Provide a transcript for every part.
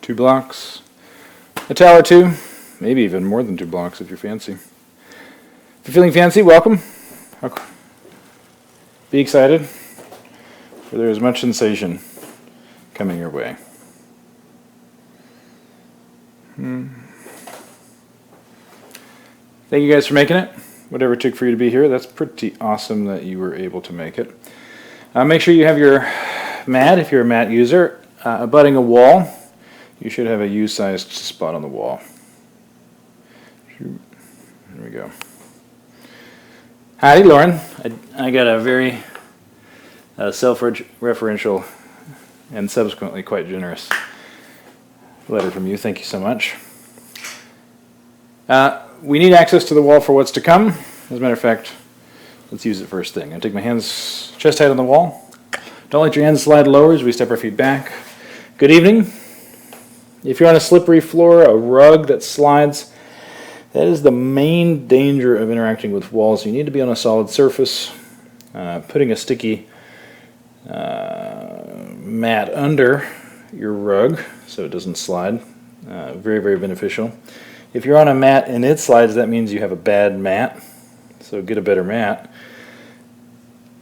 2 blocks, a towel or 2, maybe even more than 2 blocks if you're fancy. If you're feeling fancy, welcome. Be excited, for there is much sensation coming your way. Thank you guys for making it. Whatever it took for you to be here, that's pretty awesome that you were able to make it. Make sure you have your mat, if you're a mat user, abutting a wall. You should have a U-sized spot on the wall. There we go. Howdy, Lauren. I got a very self-referential and subsequently quite generous letter from you. Thank you so much. We need access to the wall for what's to come. As a matter of fact, let's use it first thing. I take my hands chest height on the wall. Don't let your hands slide lower as we step our feet back. Good evening. If you're on a slippery floor, a rug that slides, that is the main danger of interacting with walls. You need to be on a solid surface. Putting a sticky mat under your rug so it doesn't slide. Very, very beneficial. If you're on a mat and it slides, that means you have a bad mat. So get a better mat.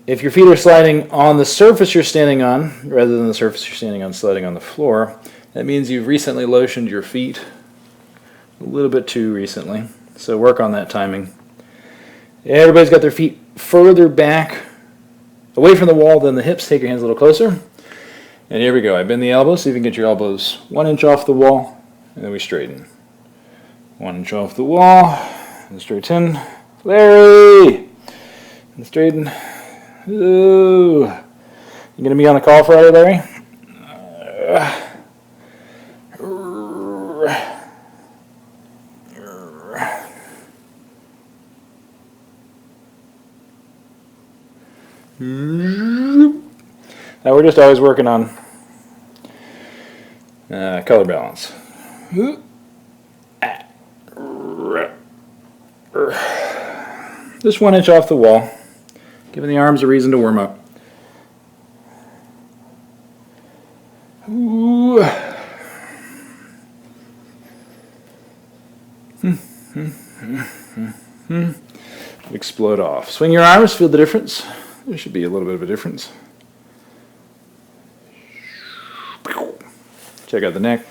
If your feet are sliding on the surface you're standing on, rather than the surface you're standing on sliding on the floor, that means you've recently lotioned your feet a little bit too recently. So work on that timing. Everybody's got their feet further back, away from the wall than the hips. Take your hands a little closer. And here we go. I bend the elbows, so you can get your elbows 1 inch off the wall, and then we straighten. 1 inch off the wall, and straighten. Larry! And straighten. Ooh. You going to be on the call Friday, Larry? Now we're just always working on color balance. Just 1 inch off the wall, giving the arms a reason to warm up. Ooh. Explode off. Swing your arms, feel the difference. There should be a little bit of a difference. Check out the neck.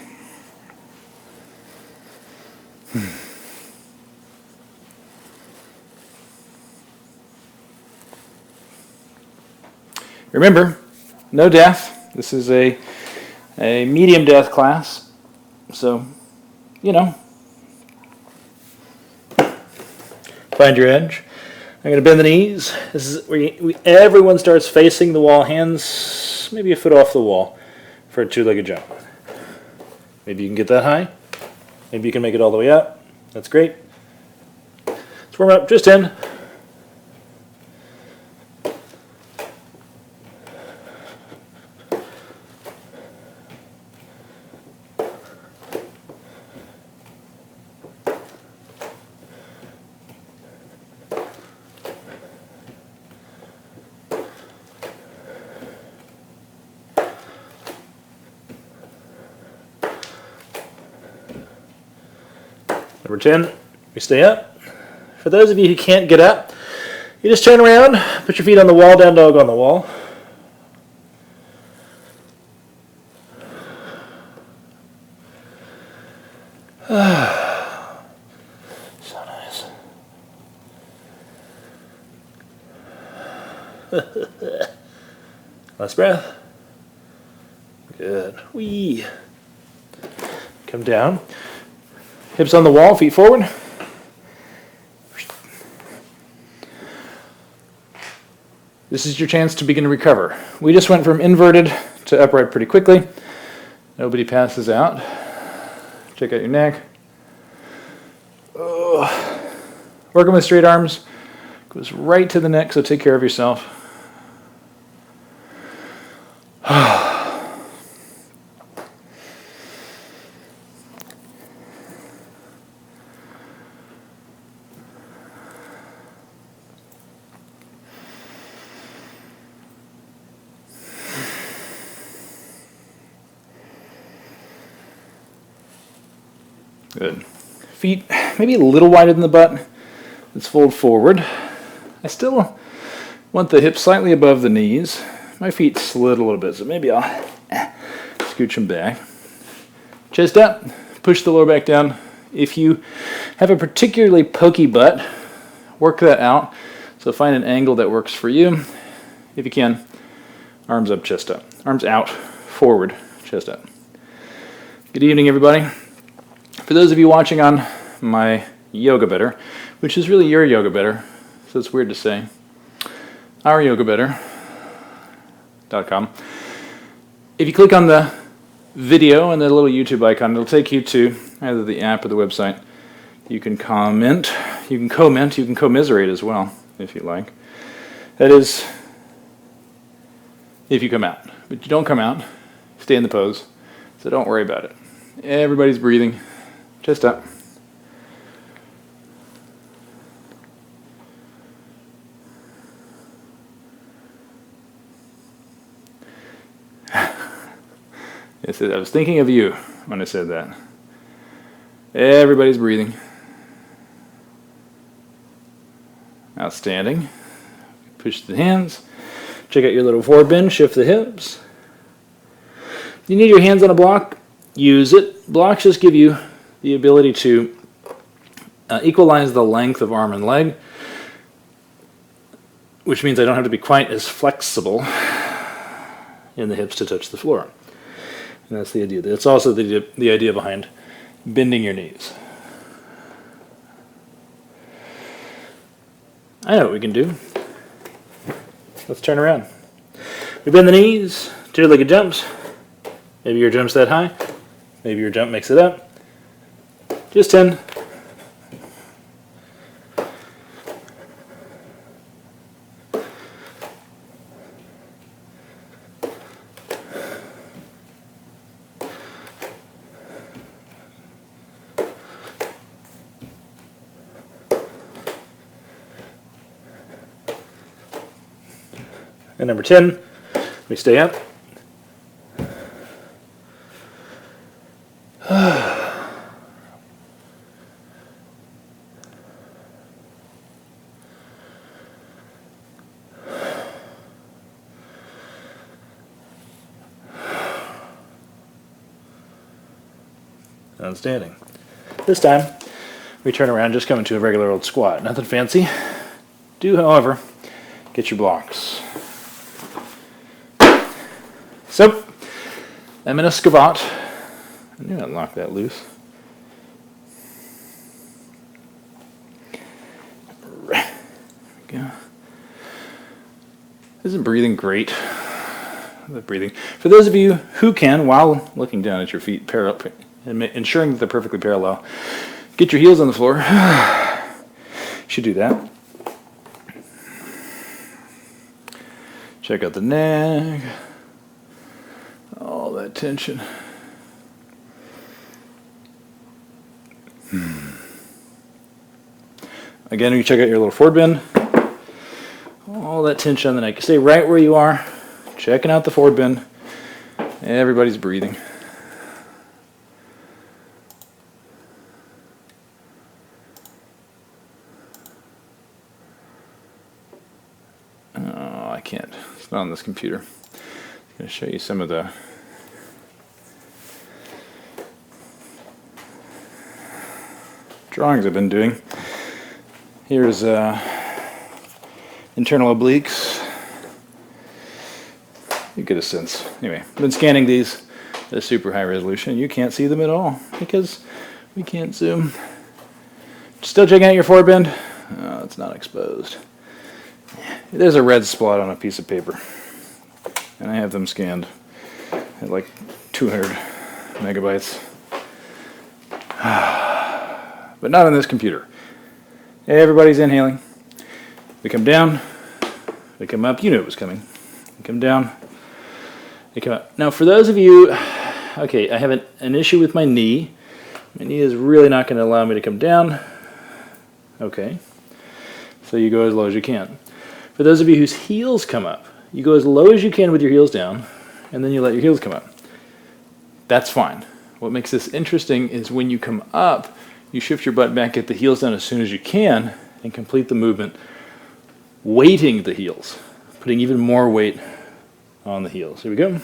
Remember, no death. This is a medium death class. So, you know, find your edge. I'm going to bend the knees. This is where everyone starts facing the wall, hands maybe a foot off the wall for a 2-legged jump. Maybe you can get that high. Maybe you can make it all the way up. That's great. Let's warm up just in. Number 10, we stay up. For those of you who can't get up, you just turn around, put your feet on the wall, down dog on the wall. So nice. Last breath. Good. Wee. Come down. Hips on the wall, feet forward. This is your chance to begin to recover. We just went from inverted to upright pretty quickly. Nobody passes out. Check out your neck. Working with straight arms. Goes right to the neck, so take care of yourself. Good. Feet maybe a little wider than the butt. Let's fold forward. I still want the hips slightly above the knees. My feet slid a little bit, so maybe I'll scooch them back. Chest up, push the lower back down. If you have a particularly pokey butt, work that out. So find an angle that works for you. If you can, arms up, chest up. Arms out, forward, chest up. Good evening, everybody. For those of you watching on my Yoga Better, which is really your Yoga Better, so it's weird to say, ouryogabetter.com. If you click on the video and the little YouTube icon, it'll take you to either the app or the website. You can comment, you can commiserate as well, if you like. That is, if you come out. But you don't come out, stay in the pose, so don't worry about it. Everybody's breathing. Chest up. I was thinking of you when I said that. Everybody's breathing. Outstanding. Push the hands. Check out your little forward bend. Shift the hips. You need your hands on a block. Use it. Blocks just give you the ability to equalize the length of arm and leg, which means I don't have to be quite as flexible in the hips to touch the floor. And that's the idea. That's also the idea behind bending your knees. I know what we can do. Let's turn around. We bend the knees, two-legged jumps. Maybe your jump's that high. Maybe your jump makes it up. Just 10. And number 10, we stay up. Outstanding. This time, we turn around, just come into a regular old squat. Nothing fancy. Do, however, get your blocks. So, I'm in a scavat. I knew I'd lock that loose. There we go. Isn't breathing great? The breathing. For those of you who can, while looking down at your feet, and ensuring that they're perfectly parallel, get your heels on the floor. Should do that. Check out the neck. All that tension. Again, you check out your little forward bend. All that tension on the neck. Stay right where you are. Checking out the forward bend. Everybody's breathing. Oh, I can't. It's not on this computer. I'm going to show you some of the drawings I've been doing. Here's internal obliques. You get a sense. Anyway, I've been scanning these at a super high resolution. You can't see them at all because we can't zoom. Still checking out your forward bend? Oh, it's not exposed. There's a red spot on a piece of paper. And I have them scanned at like 200 megabytes. But not on this computer. Everybody's inhaling. We come down. We come up. You knew it was coming. We come down. We come up. Now for those of you, okay, I have an issue with my knee. My knee is really not going to allow me to come down. Okay. So you go as low as you can. For those of you whose heels come up, you go as low as you can with your heels down, and then you let your heels come up. That's fine. What makes this interesting is when you come up, you shift your butt back, get the heels down as soon as you can, and complete the movement, weighting the heels, putting even more weight on the heels. Here we go.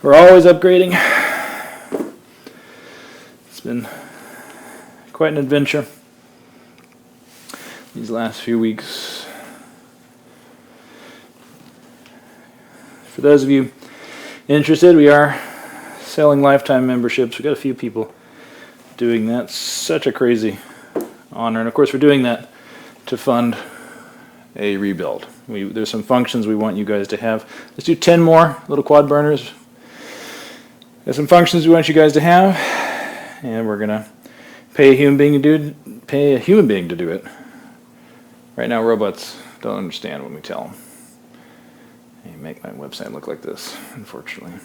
We're always upgrading. It's been quite an adventure these last few weeks. For those of you interested, we are selling lifetime memberships. We've got a few people doing that. Such a crazy honor. And of course, we're doing that to fund a rebuild. There's some functions we want you guys to have. Let's do 10 more little quad burners. There's some functions we want you guys to have, and we're gonna pay a human being to do it. Right now, robots don't understand when we tell them. They make my website look like this, unfortunately.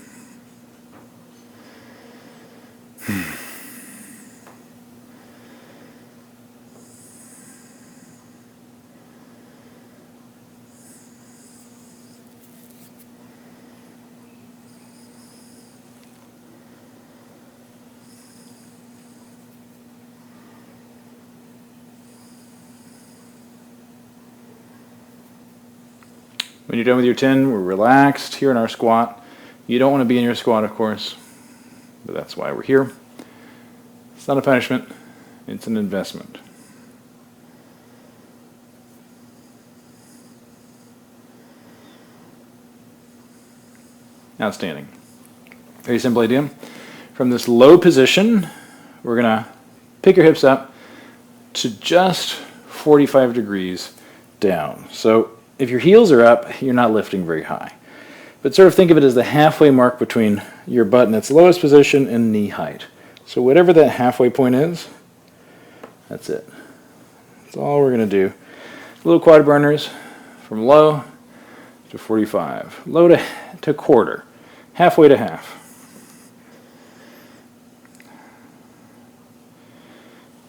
When you're done with your 10, we're relaxed here in our squat. You don't want to be in your squat, of course, but that's why we're here. It's not a punishment, it's an investment. Outstanding. Very simple idea. From this low position, we're going to pick your hips up to just 45 degrees down. So if your heels are up, you're not lifting very high. But sort of think of it as the halfway mark between your butt in its lowest position and knee height. So whatever that halfway point is, that's it. That's all we're going to do. Little quad burners from low to 45. Low to quarter. Halfway to half.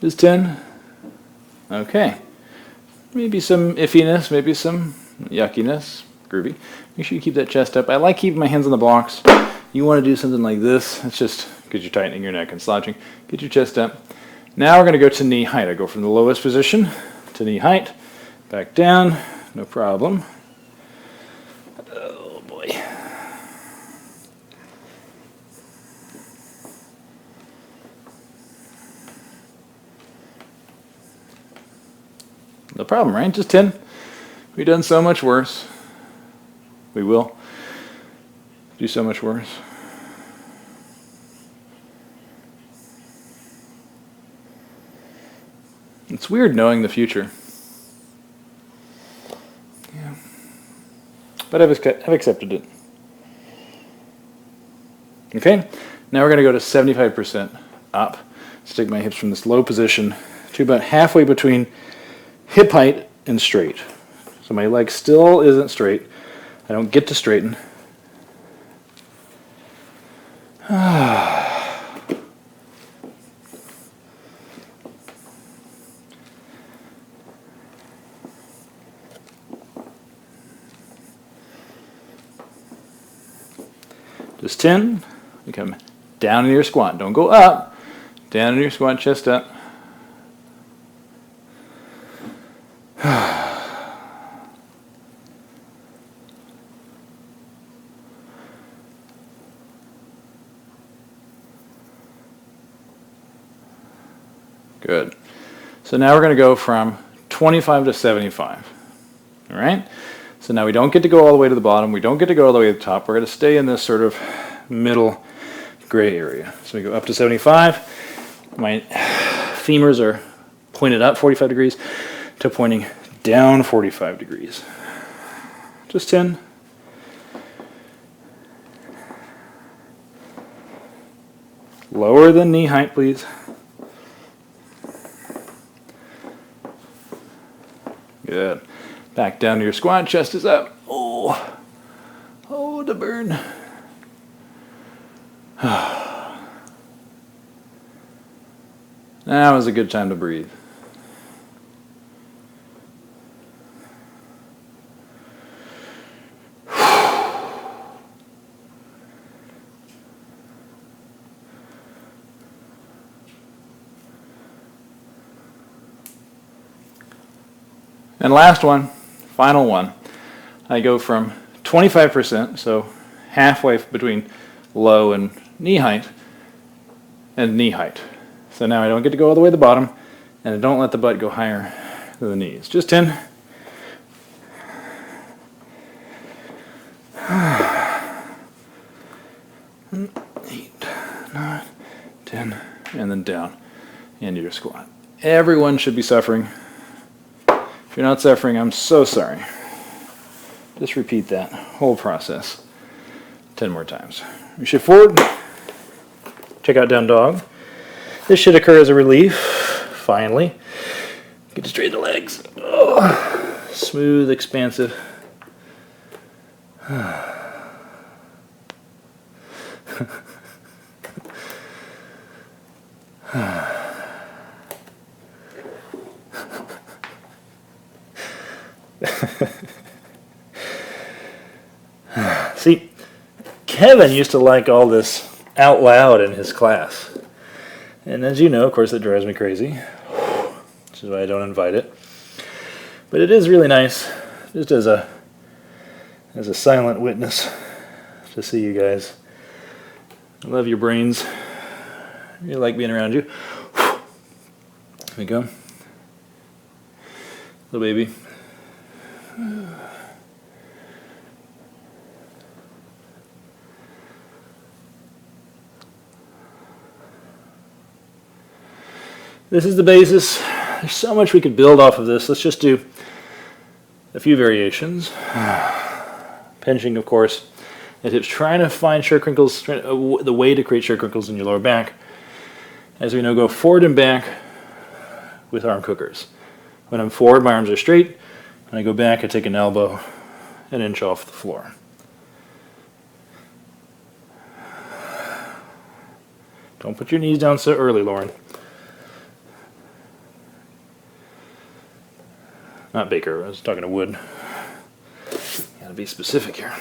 Is 10? Okay. Maybe some iffiness, maybe some yuckiness. Groovy. Make sure you keep that chest up. I like keeping my hands on the blocks. You want to do something like this. It's just because you're tightening your neck and slouching. Get your chest up. Now we're going to go to knee height. I go from the lowest position to knee height. Back down. No problem. Oh boy. No problem, right? Just 10. We've done so much worse. We will do so much worse. It's weird knowing the future. Yeah. But I've accepted it. Okay, now we're going to go to 75% up. Let's take my hips from this low position to about halfway between hip height and straight. So my leg still isn't straight. I don't get to straighten. Just 10. You come down in your squat. Don't go up. Down in your squat, chest up. Good. So now we're going to go from 25 to 75. All right? So now we don't get to go all the way to the bottom. We don't get to go all the way to the top. We're going to stay in this sort of middle gray area. So we go up to 75. My femurs are pointed up 45 degrees to pointing down 45 degrees. Just 10. Lower than knee height, please. Good. Back down to your squat, chest is up. Oh, oh, the burn. Now is a good time to breathe. And last one, final one. I go from 25%, so halfway between low and knee height, and knee height. So now I don't get to go all the way to the bottom, and I don't let the butt go higher than the knees. Just 10. 8, 9, 10, and then down into your squat. Everyone should be suffering. If you're not suffering, I'm so sorry. Just repeat that whole process 10 more times. We shift forward. Check out down dog. This should occur as a relief. Finally. Get to straighten the legs. Oh, smooth, expansive. See, Kevin used to like all this out loud in his class. And as you know, of course, it drives me crazy, which is why I don't invite it. But it is really nice, just as a silent witness, to see you guys. I love your brains. I really like being around you. Here we go. Little baby. This is the basis. There's so much we could build off of this. Let's just do a few variations. Pinching, of course, at hips, trying to find shirt crinkles, the way to create shirt crinkles in your lower back. As we know, go forward and back with arm cookers. When I'm forward, my arms are straight. When I go back, I take an elbow an inch off the floor. Don't put your knees down so early, Lauren. Not Baker, I was talking to Wood. Gotta be specific here.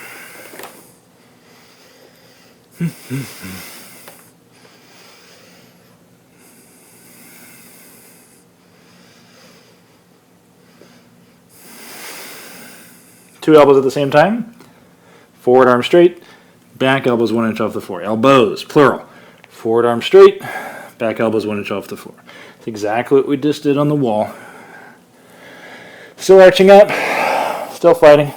Two elbows at the same time. Forward arm straight, back elbows 1 inch off the floor. Elbows, plural. Forward arm straight, back elbows 1 inch off the floor. It's exactly what we just did on the wall. Still arching up, still fighting.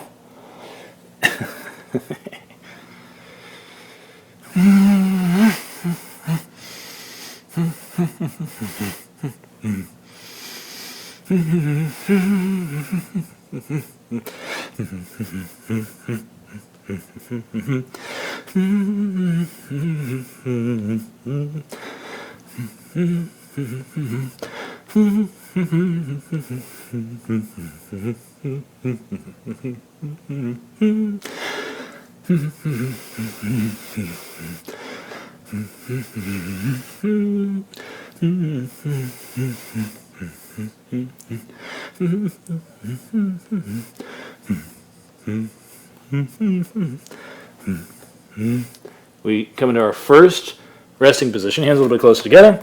We come into our first resting position, hands a little bit closer together,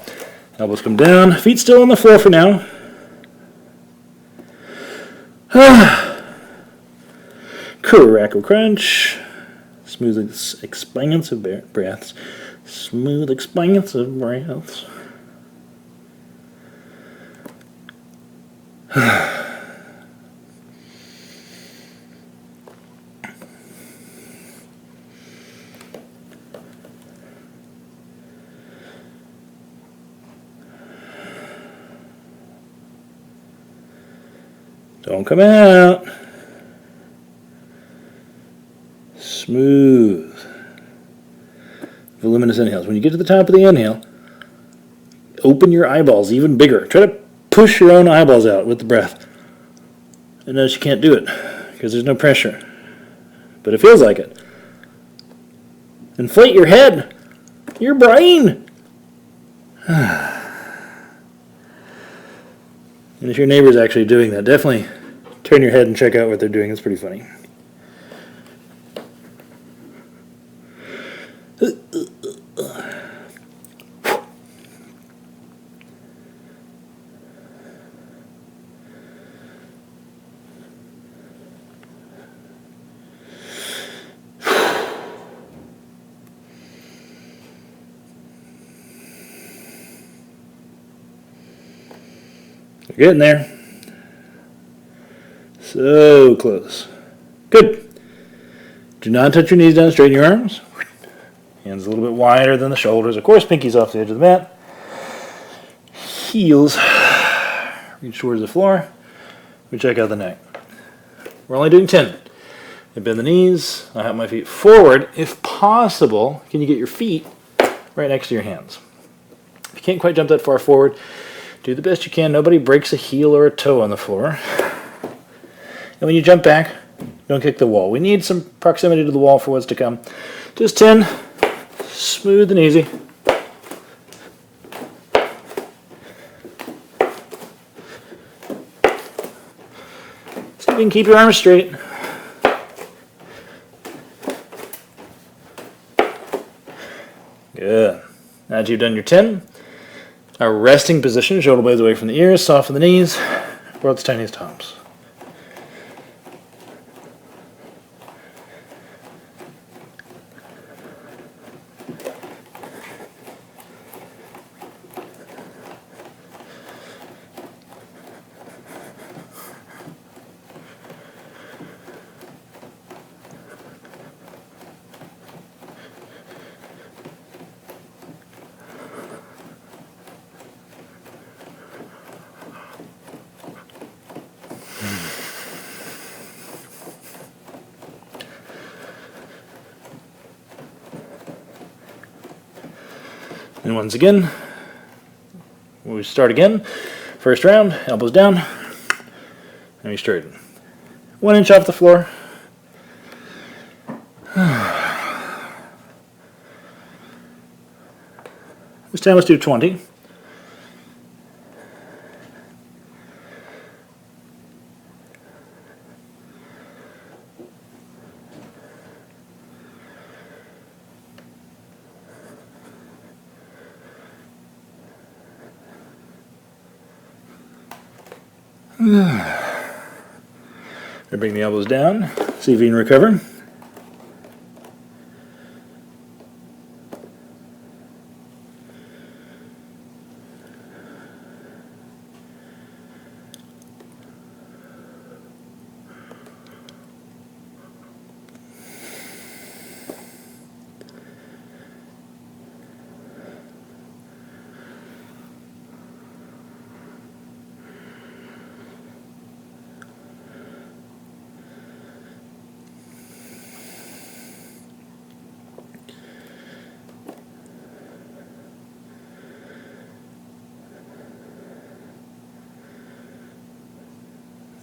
elbows come down, feet still on the floor for now. Crackle crunch, smooth expansive breaths, smooth expansive breaths. Don't come out. Smooth. Voluminous inhales. When you get to the top of the inhale, open your eyeballs even bigger. Try to push your own eyeballs out with the breath. And notice you can't do it because there's no pressure. But it feels like it. Inflate your head. Your brain. And if your neighbor's actually doing that, definitely turn your head and check out what they're doing. It's pretty funny. So we're getting there. So close. Good. Do not touch your knees down, straighten your arms. Hands a little bit wider than the shoulders. Of course, pinkies off the edge of the mat. Heels reach towards the floor. We check out the neck. We're only doing 10. I bend the knees. I have my feet forward. If possible, can you get your feet right next to your hands? If you can't quite jump that far forward, do the best you can. Nobody breaks a heel or a toe on the floor. And when you jump back, don't kick the wall. We need some proximity to the wall for what's to come. Just 10. Smooth and easy. See if you can keep your arms straight. Good. Now that you've done your 10, our resting position, shoulder blades away from the ears, soften the knees, world's tiniest tops. And once again, we start again. First round, elbows down, and we straighten. 1 inch off the floor. This time let's do 20. Bring the elbows down, see if you can recover.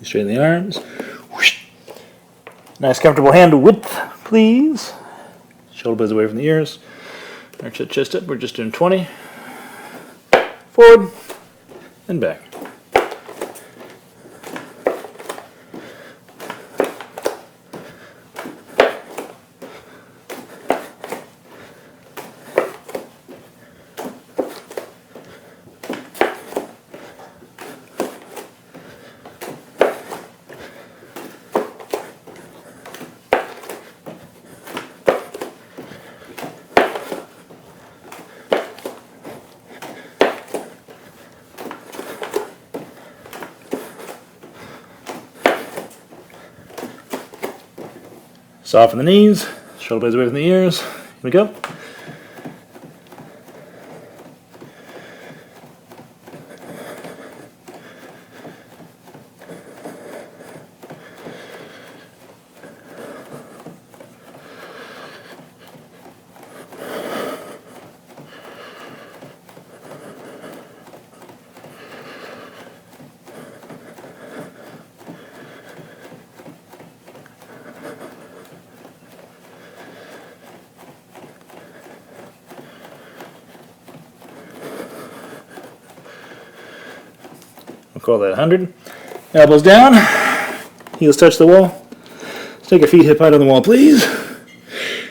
Straighten the arms. Whoosh. Nice comfortable hand width, please. Shoulder blades away from the ears. Arch that chest up. We're just doing 20. Forward and back. Soften the knees, shoulder blades away from the ears. Here we go. We'll call that 100. Elbows down, heels touch the wall. Let's take your feet hip height on the wall, please.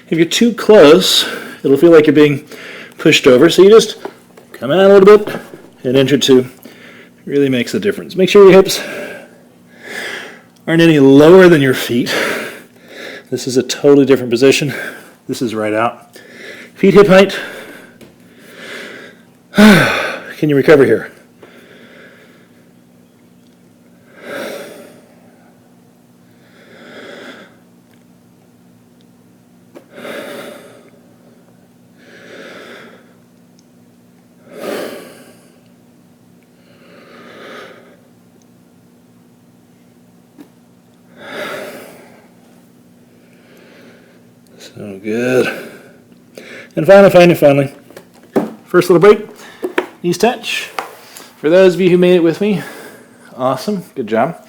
If you're too close, it'll feel like you're being pushed over, so you just come out a little bit and enter 2. It really makes a difference. Make sure your hips aren't any lower than your feet. This is a totally different position. This is right out. Feet hip height. Can you recover here? So good. And finally, first little break, knees touch. For those of you who made it with me, awesome, good job.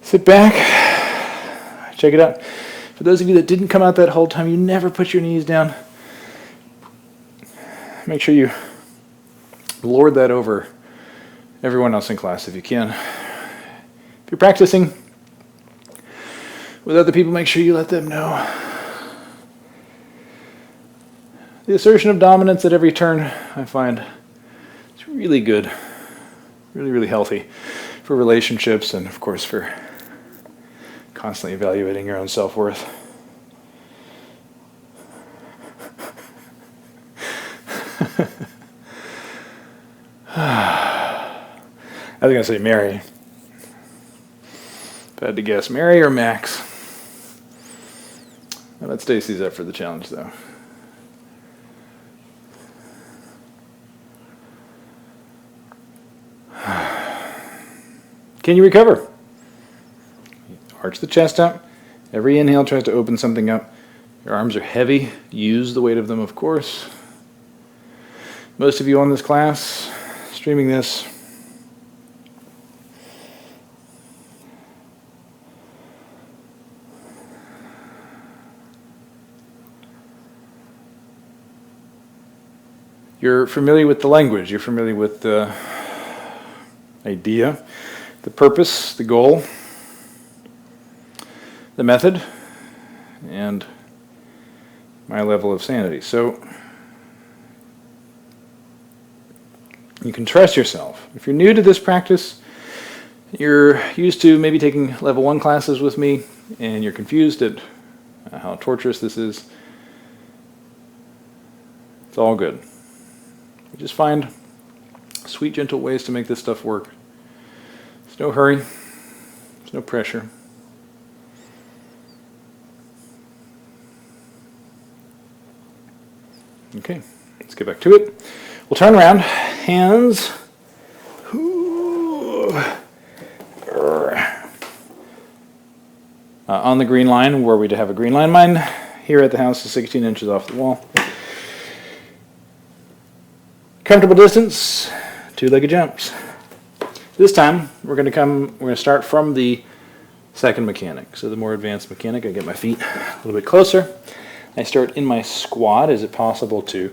Sit back, check it out. For those of you that didn't come out that whole time, you never put your knees down. Make sure you lord that over everyone else in class if you can. If you're practicing with other people, make sure you let them know. The assertion of dominance at every turn, I find, is really good, really healthy for relationships and, of course, for constantly evaluating your own self-worth. I was going to say Mary. If I had to guess, Mary or Max? I'll let Stacy's up for the challenge, though. Can you recover? Arch the chest out. Every inhale tries to open something up. Your arms are heavy. Use the weight of them, of course. Most of you on this class, streaming this, you're familiar with the language. You're familiar with the idea, the purpose, the goal, the method, and my level of sanity. So you can trust yourself. If you're new to this practice, you're used to maybe taking level 1 classes with me, and you're confused at how torturous this is. It's all good. You just find sweet, gentle ways to make this stuff work. There's no hurry. There's no pressure. Okay, let's get back to it. We'll turn around, hands on the green line, where we'd have a green line. Mine here at the house is 16 inches off the wall. Comfortable distance, 2-legged jumps. This time we're going to start from the second mechanic. So the more advanced mechanic, I get my feet a little bit closer. I start in my squat. Is it possible to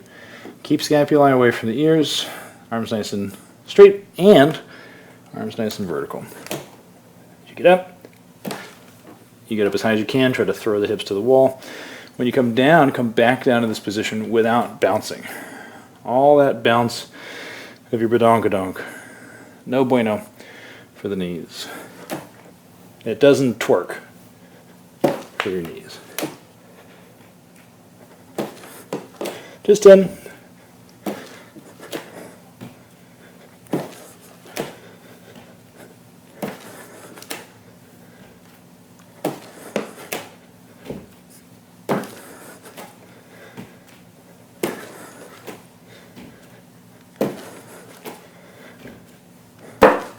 keep scapulae away from the ears, arms nice and straight, and arms nice and vertical? As you get up as high as you can. Try to throw the hips to the wall. When you come down, come back down to this position without bouncing. All that bounce of your badonkadonk. No bueno for the knees. It doesn't twerk for your knees. Just 10.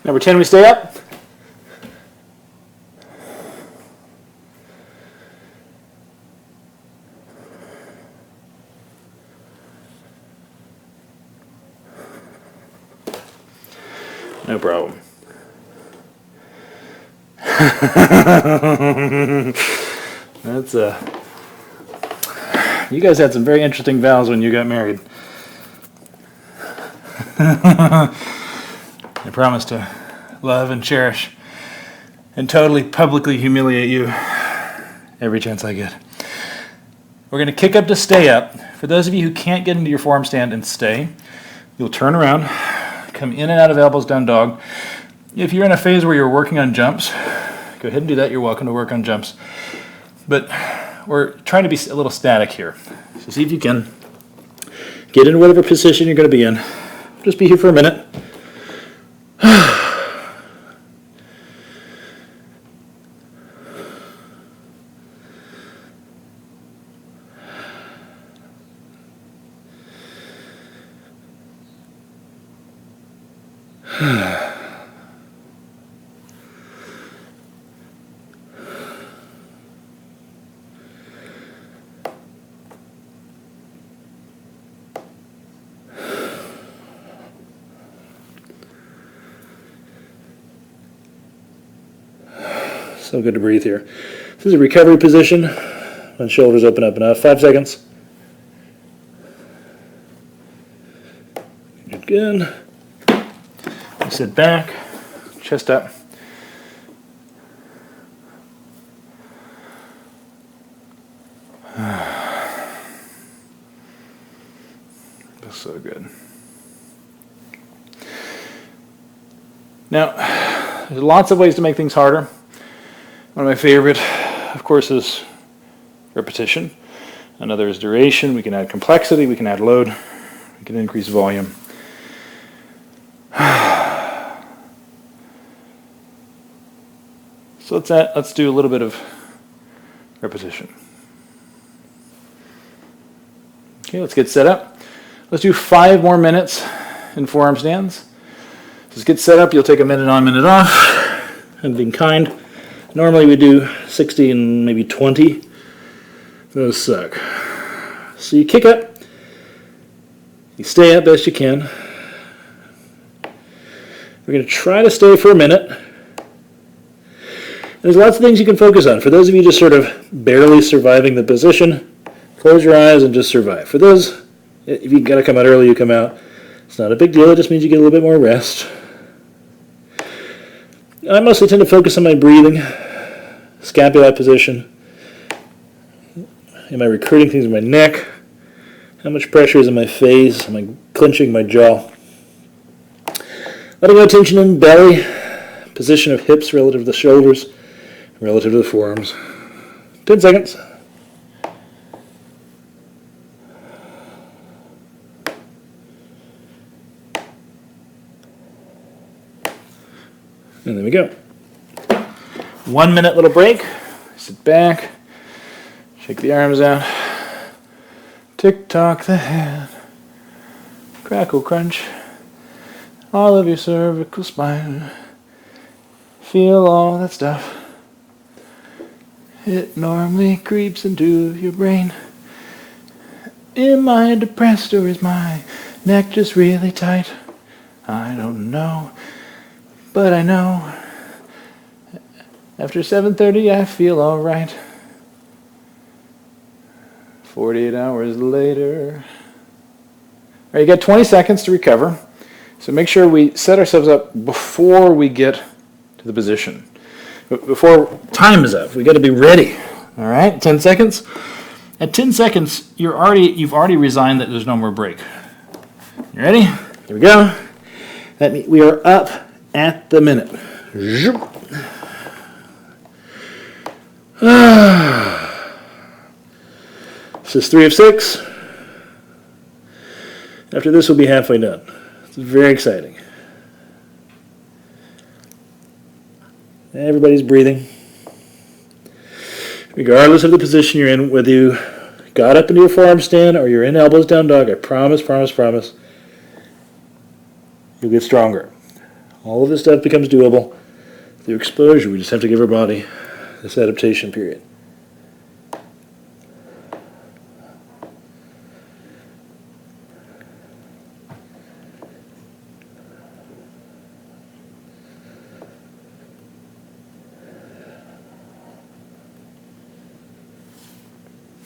Number 10, we stay up. No problem. That's you guys had some very interesting vows when you got married. I promise to love and cherish and totally publicly humiliate you every chance I get. We're going to kick up to stay up. For those of you who can't get into your form stand and stay, you'll turn around, come in and out of elbows down dog. If you're in a phase where you're working on jumps, go ahead and do that. You're welcome to work on jumps. But we're trying to be a little static here. So see if you can get in whatever position you're going to be in. Just be here for a minute. So good to breathe here. This is a recovery position when shoulders open up enough. 5 seconds. Good. Sit back, chest up. That's so good. Now, there's lots of ways to make things harder. One of my favorite, of course, is repetition. Another is duration. We can add complexity, we can add load, we can increase volume. So let's do a little bit of repetition. Okay, let's get set up. Let's do 5 more minutes in forearm stands. Just get set up. You'll take a minute on, minute off. And being kind. Normally we do 60 and maybe 20. Those suck. So you kick up. You stay up best you can. We're going to try to stay for a minute. There's lots of things you can focus on. For those of you just sort of barely surviving the position, close your eyes and just survive. For those, if you got to come out early, you come out. It's not a big deal. It just means you get a little bit more rest. I mostly tend to focus on my breathing, scapula position. Am I recruiting things in my neck? How much pressure is in my face? Am I clenching my jaw? Letting go tension in belly, position of hips relative to the shoulders, relative to the forearms. 10 seconds. And there we go. 1 minute little break. Sit back. Shake the arms out. Tick-tock the head. Crackle crunch. All of your cervical spine. Feel all that stuff. It normally creeps into your brain. Am I depressed or is my neck just really tight? I don't know, but I know. After 7:30 I feel alright. 48 hours later. All right, you got 20 seconds to recover. So make sure we set ourselves up before we get to the position. Before time is up, we got to be ready. All right, 10 seconds. At 10 seconds, you've already resigned that there's no more break. You ready? Here we go. That means we are up at the minute. This is 3 of 6. After this, we'll be halfway done. It's very exciting. Everybody's breathing. Regardless of the position you're in, whether you got up into your forearm stand or you're in elbows down dog, I promise, you'll get stronger. All of this stuff becomes doable through exposure. We just have to give our body this adaptation period.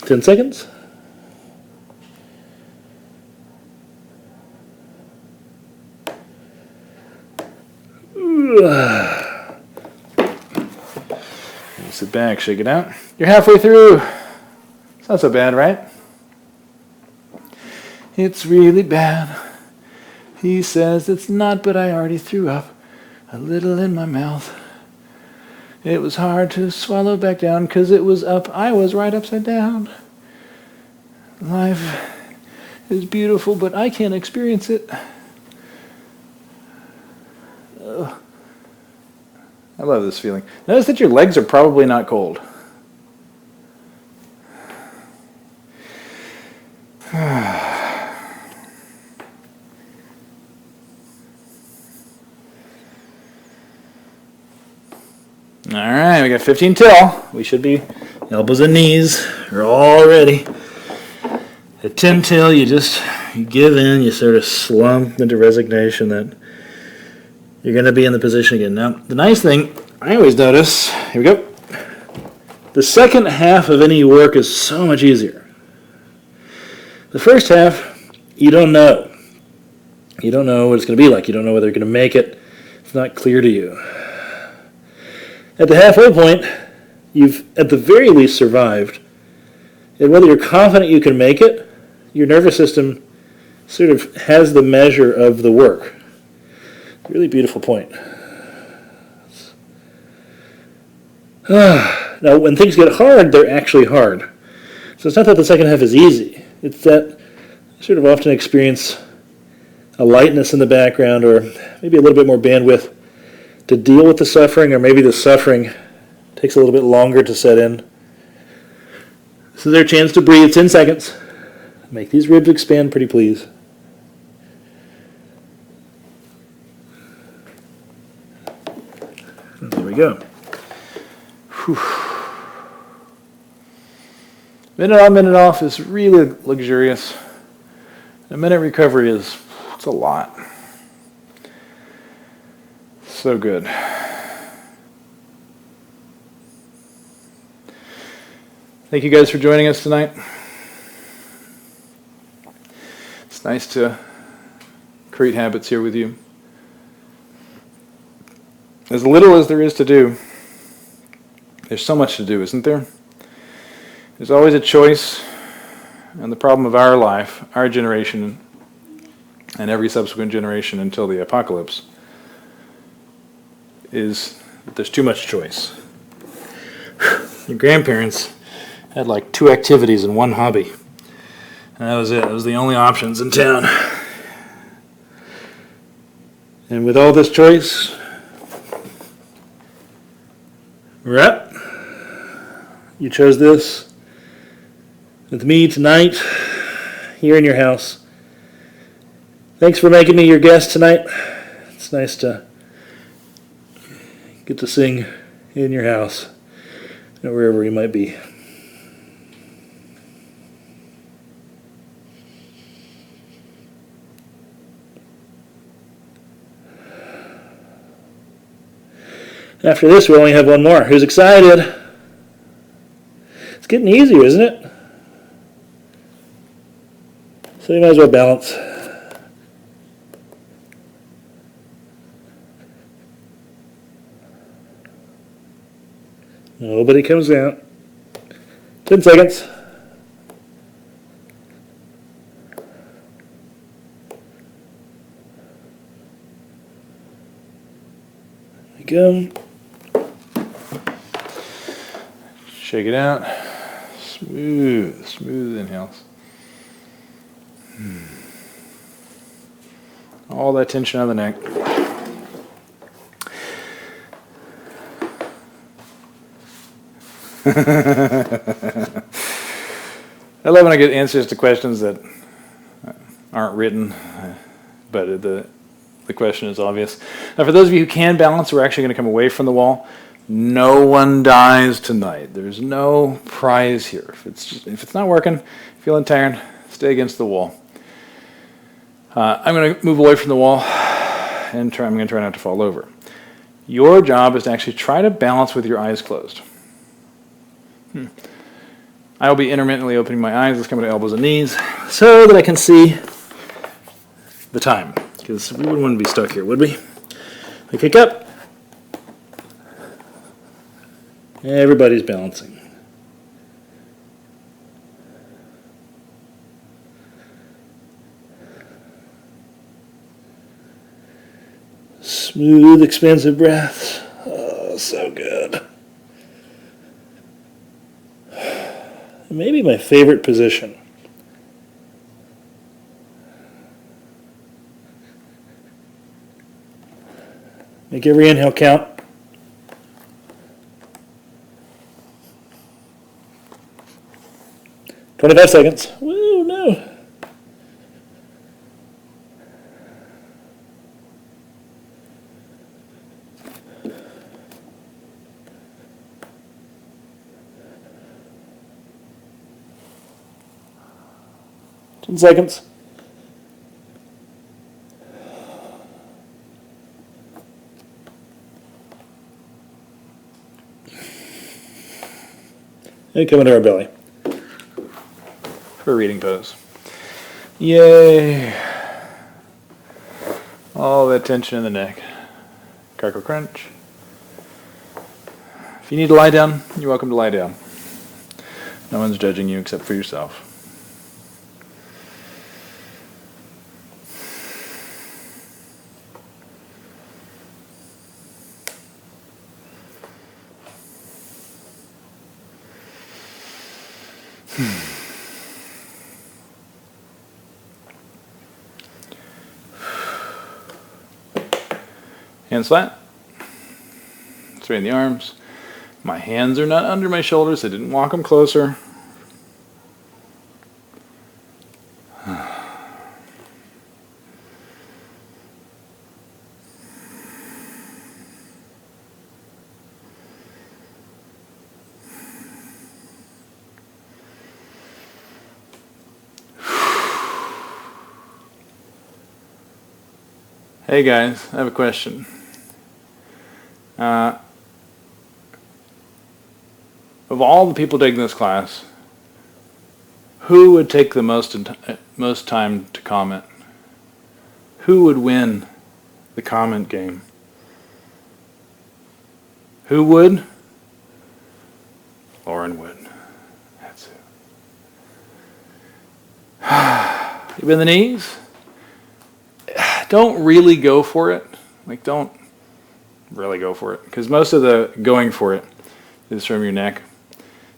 Ten seconds. Sit back, shake it out. You're halfway through. It's not so bad, right? It's really bad. He says it's not, but I already threw up a little in my mouth. It was hard to swallow back down because it was up. I was right upside down. Life is beautiful, but I can't experience it. Ugh. I love this feeling. Notice that your legs are probably not cold. All right, we got 15 till. We should be elbows and knees are all ready. At 10 till, you give in, you sort of slump into resignation that you're going to be in the position again. Now, the nice thing, I always notice, here we go, The second half of any work is so much easier. The first half, you don't know. You don't know what it's going to be like. You don't know whether you're going to make it. It's not clear to you. At the halfway point, you've at the very least survived. And whether you're confident you can make it, your nervous system sort of has the measure of the work. Really beautiful point. Now, when things get hard, they're actually hard. So it's not that the second half is easy. It's that you sort of often experience a lightness in the background, or maybe a little bit more bandwidth to deal with the suffering, or maybe the suffering takes a little bit longer to set in. This is their chance to breathe. 10 seconds. Make these ribs expand, pretty please. And there we go. Whew. Minute on, minute off is really luxurious. A minute recovery is, it's a lot. So good. Thank you guys for joining us tonight. It's nice to create habits here with you. As little as there is to do, there's so much to do, isn't there? There's always a choice, and the problem of our life, our generation, and every subsequent generation until the apocalypse, is that there's too much choice. Your grandparents had like 2 activities and 1 hobby. And that was it. It was the only options in town. And with all this choice, we're up. You chose this with me tonight, here in your house. Thanks for making me your guest tonight. It's nice to get to sing in your house, or wherever you might be. After this, we only have 1 more. Who's excited? It's getting easier, isn't it? So you might as well balance. Nobody comes out. 10 seconds. There we go. Shake it out. Smooth inhales. All that tension out of the neck. I love when I get answers to questions that aren't written, but the question is obvious. Now, for those of you who can balance, we're actually going to come away from the wall. No one dies tonight. There's no prize here. If it's not working, feeling tired, stay against the wall. I'm going to move away from the wall, and I'm going to try not to fall over. Your job is to actually try to balance with your eyes closed. I will be intermittently opening my eyes. Let's come to elbows and knees so that I can see the time, because we wouldn't want to be stuck here, would we? We kick up. Everybody's balancing. Smooth, expansive breaths. Oh, so good. Maybe my favorite position. Make every inhale count. "25 seconds. Woo, no. Ten seconds. and come into our belly for a reading pose. Yay! All that tension in the neck. Crackle crunch. If you need to lie down, you're welcome to lie down. No one's judging you except for yourself. Hands flat. Straighten the arms. My hands are not under my shoulders. I didn't walk them closer. Hey guys, I have a question. Of all the people taking this class, who would take the most time to comment? Who would win the comment game? Who would? Lauren would. That's it. You bend the knees? Don't really go for it. Like, don't really go for it. Because most of the going for it is from your neck.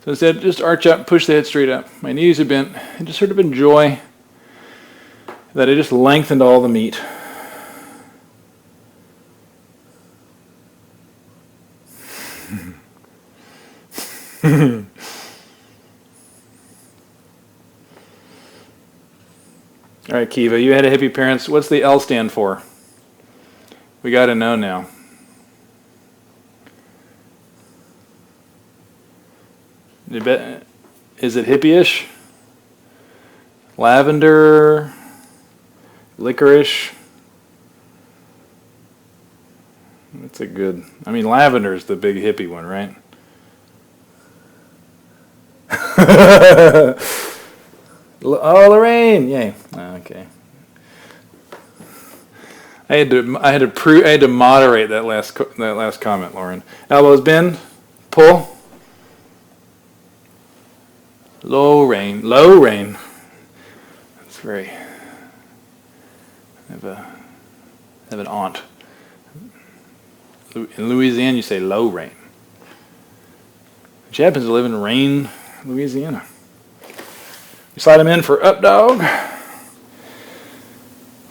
So instead, just arch up, push the head straight up. My knees are bent, and just sort of enjoy that I just lengthened all the meat. All right, Kiva, you had a hippie parents. What's the L stand for? We got to know now. Is it hippie-ish? Lavender? Licorice? That's a good... I mean, lavender is the big hippie one, right? Oh, Lorraine! Yay. Okay. I had to moderate that last comment, Lauren. Elbows bend, pull. Low rain. That's very. I have an aunt. In Louisiana, you say low rain. She happens to live in Rain, Louisiana. You slide them in for up dog.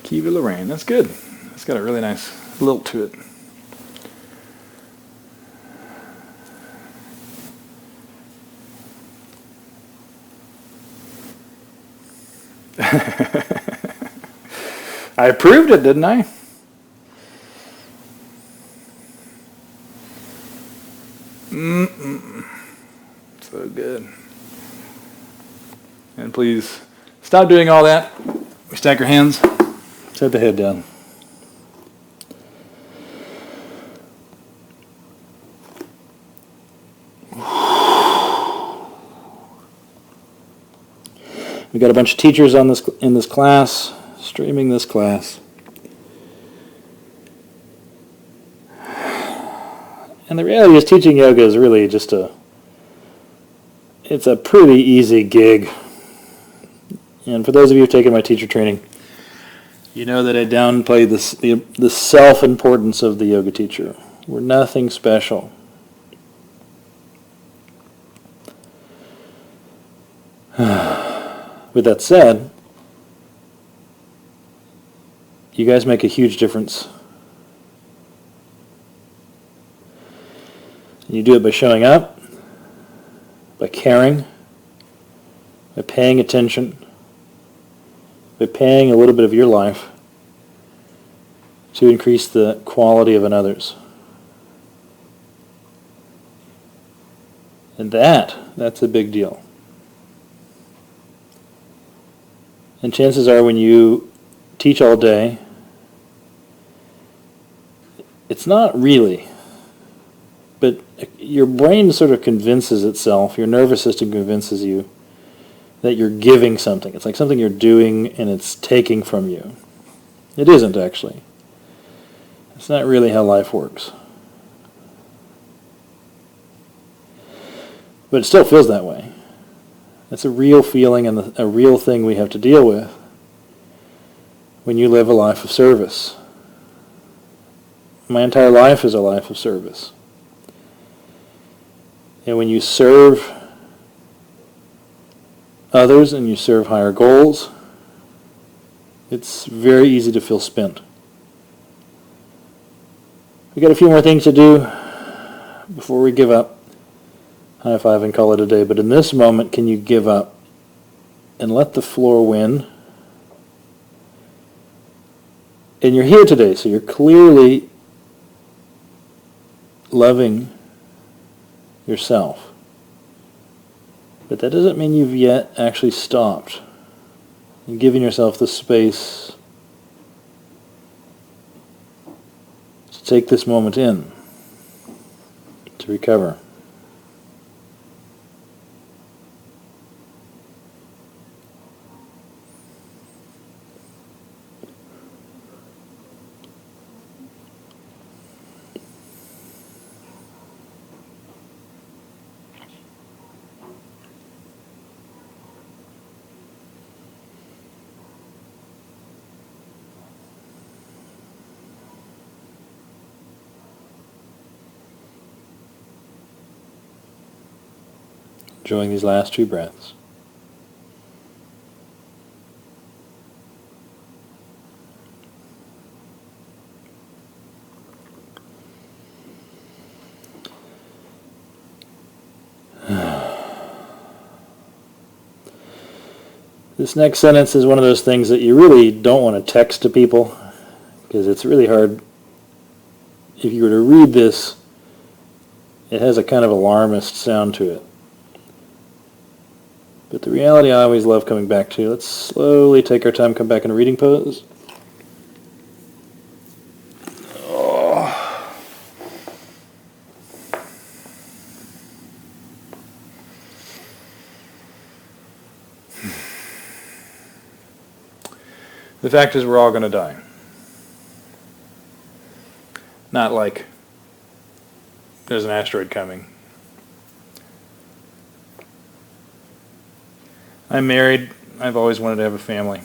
Kiva Lorraine. That's good. It's got a really nice lilt to it. I approved it, didn't I? So good. And please stop doing all that. Stack your hands. Set the head down. We got a bunch of teachers in this class, streaming this class. And the reality is teaching yoga is really just it's a pretty easy gig. And for those of you who've taken my teacher training, you know that I downplay the self-importance of the yoga teacher. We're nothing special. With that said, you guys make a huge difference. You do it by showing up, by caring, by paying attention, by paying a little bit of your life to increase the quality of another's. And that's a big deal. And chances are when you teach all day, it's not really But your brain sort of convinces itself, your nervous system convinces you that you're giving something. It's like something you're doing and it's taking from you. It isn't actually. It's not really how life works. But it still feels that way. It's a real feeling and a real thing we have to deal with when you live a life of service. My entire life is a life of service. And when you serve others and you serve higher goals, it's very easy to feel spent. We got a few more things to do before we give up. High five and call it a day. But in this moment, can you give up and let the floor win? And you're here today, so you're clearly loving yourself. But that doesn't mean you've yet actually stopped and giving yourself the space to take this moment in, to recover. Enjoying these last 2 breaths. This next sentence is one of those things that you really don't want to text to people, because it's really hard. If you were to read this, it has a kind of alarmist sound to it. But the reality I always love coming back to, let's slowly take our time, come back in a reading pose. Oh. The fact is we're all going to die. Not like there's an asteroid coming. I'm married. I've always wanted to have a family.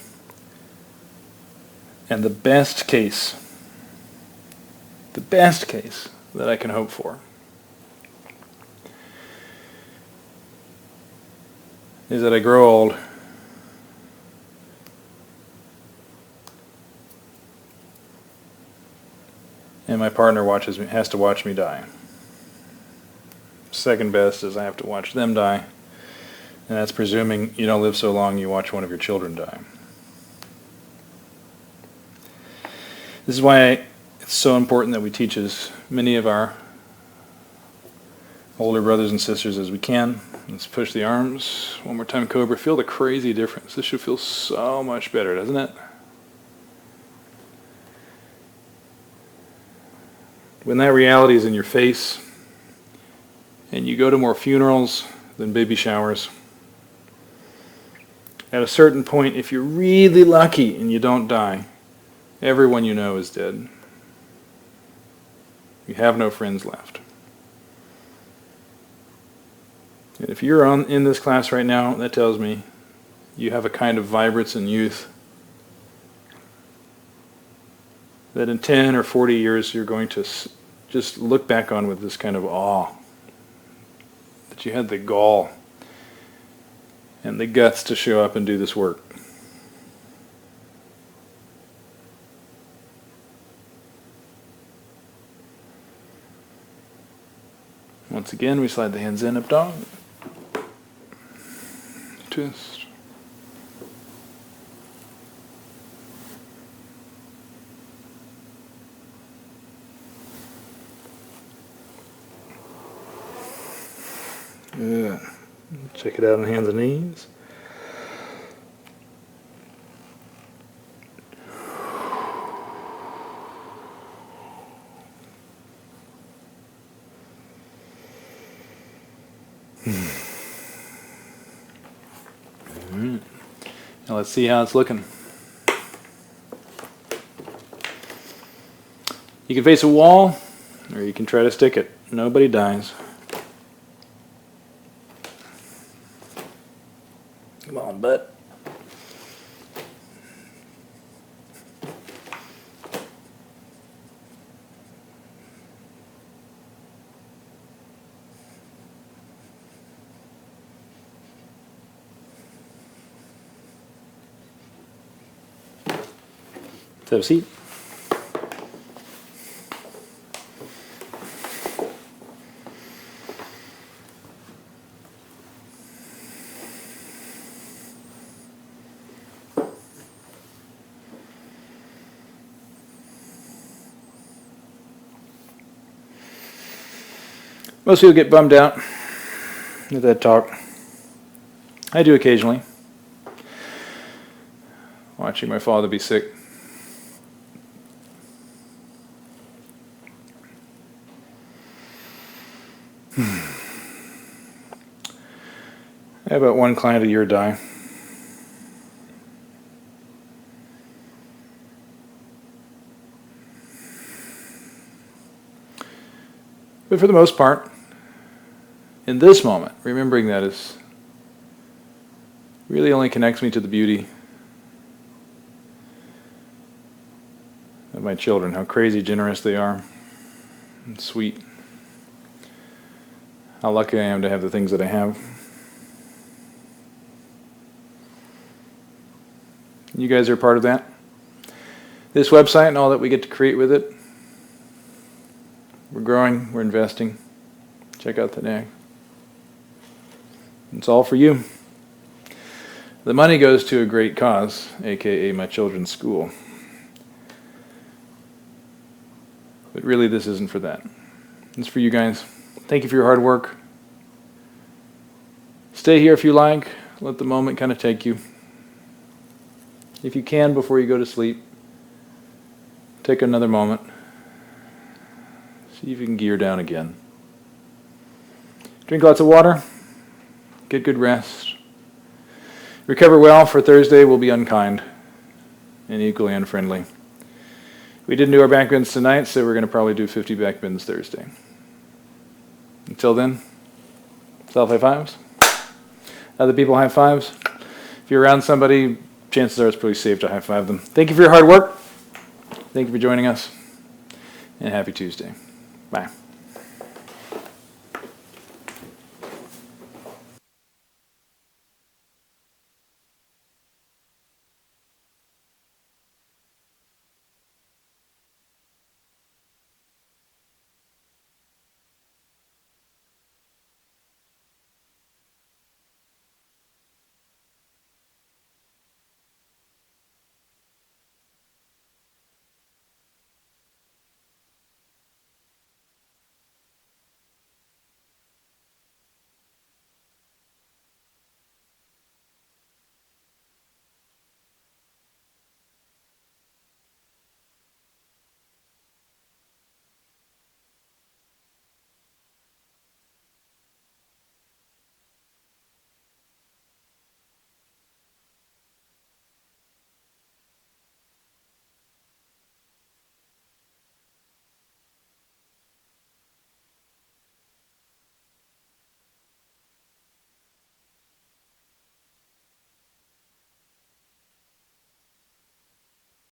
And the best case that I can hope for is that I grow old and my partner has to watch me die. Second best is I have to watch them die. And that's presuming you don't live so long you watch one of your children die. This is why it's so important that we teach as many of our older brothers and sisters as we can. Let's push the arms. One more time, Cobra. Feel the crazy difference. This should feel so much better, doesn't it? When that reality is in your face, and you go to more funerals than baby showers, at a certain point, if you're really lucky and you don't die, everyone you know is dead. You have no friends left. And if you're in this class right now, that tells me you have a kind of vibrance and youth that in 10 or 40 years you're going to just look back on with this kind of awe that you had the gall and the guts to show up and do this work. Once again, we slide the hands in, up dog. Twist. Good. Check it out on hands and knees. Now let's see how it's looking. You can face a wall, or you can try to stick it. Nobody dies. Come on, bud. Let's have a seat. Most people get bummed out at that talk. I do occasionally. Watching my father be sick. I have about one client a year die. But for the most part, in this moment, remembering that is really only connects me to the beauty of my children, how crazy generous they are and sweet. How lucky I am to have the things that I have. You guys are a part of that. This website and all that we get to create with it. We're growing, we're investing. Check out the nag. It's all for you. The money goes to a great cause, aka my children's school. But really this isn't for that. It's for you guys. Thank you for your hard work. Stay here if you like. Let the moment kind of take you. If you can, before you go to sleep, take another moment. See if you can gear down again. Drink lots of water. Get good rest. Recover well, for Thursday we'll be unkind and equally unfriendly. We didn't do our back bends tonight, so we're going to probably do 50 back bends Thursday. Until then, self high fives. Other people high fives. If you're around somebody, chances are it's pretty safe to high five them. Thank you for your hard work. Thank you for joining us. And happy Tuesday. Bye.